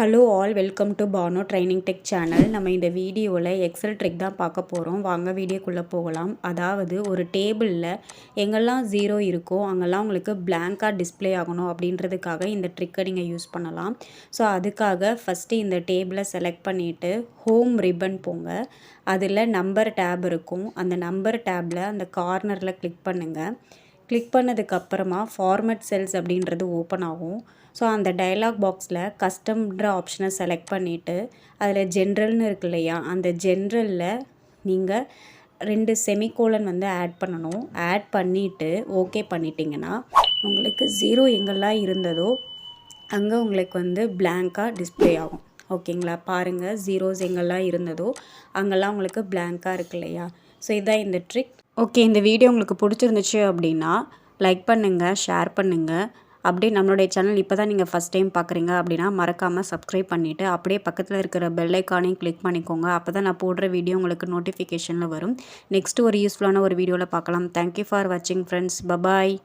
Hello all welcome to Bano training tech channel. நம்ம இந்த வீடியோவில் எக்ஸல் ட்ரிக் தான் பார்க்க போகிறோம். வாங்க வீடியோக்குள்ளே போகலாம். அதாவது ஒரு டேபிளில் எங்கெல்லாம் 0 இருக்கோ அங்கெல்லாம் உங்களுக்கு பிளாங்காக டிஸ்ப்ளே ஆகணும் அப்படின்றதுக்காக இந்த ட்ரிக்கை நீங்கள் யூஸ் பண்ணலாம். ஸோ அதுக்காக ஃபஸ்ட்டு இந்த டேபிளை செலக்ட் பண்ணிவிட்டு ஹோம் ரிப்பன் போங்க. அதில் நம்பர் டேப் இருக்கும். அந்த நம்பர் டேப்பில் அந்த கார்னரில் கிளிக் பண்ணுங்கள். கிளிக் பண்ணதுக்கப்புறமா ஃபார்மேட் செல்ஸ் அப்படின்றது ஓப்பன் ஆகும். ஸோ அந்த டயலாக் பாக்ஸில் கஸ்டம்ன்ற ஆப்ஷனை செலக்ட் பண்ணிவிட்டு அதில் ஜென்ரல்னு இருக்கு இல்லையா, அந்த ஜென்ரலில் நீங்கள் 2 செமிகோலன் ஆட் பண்ணணும். ஆட் பண்ணிவிட்டு ஓகே பண்ணிட்டீங்கன்னா உங்களுக்கு 0 எங்கெல்லாம் இருந்ததோ அங்கே உங்களுக்கு பிளாங்காக டிஸ்ப்ளே ஆகும். ஓகேங்களா, பாருங்கள், ஜீரோஸ் எங்கெல்லாம் இருந்ததோ அங்கெல்லாம் உங்களுக்கு பிளாங்காக இருக்கு இல்லையா. ஸோ இதுதான் இந்த ட்ரிக். ஓகே, இந்த வீடியோ உங்களுக்கு பிடிச்சிருந்துச்சு அப்படின்னா லைக் பண்ணுங்கள், ஷேர் பண்ணுங்கள். அப்படியே நம்மளுடைய சேனல் இப்போ தான் நீங்கள் ஃபஸ்ட் டைம் பார்க்குறீங்க அப்படின்னா மறக்காமல் சப்ஸ்கிரைப் பண்ணிவிட்டு அப்படியே பக்கத்தில் இருக்கிற பெல் ஐக்கானையும் கிளிக் பண்ணிக்கோங்க. அப்போ தான் நான் போடுற வீடியோ உங்களுக்கு நோட்டிஃபிகேஷனில் வரும். நெக்ஸ்ட்டு ஒரு யூஸ்ஃபுல்லான ஒரு வீடியோவில் பார்க்கலாம். தேங்க்யூ ஃபார் வாட்சிங் ஃப்ரெண்ட்ஸ். பபாய்.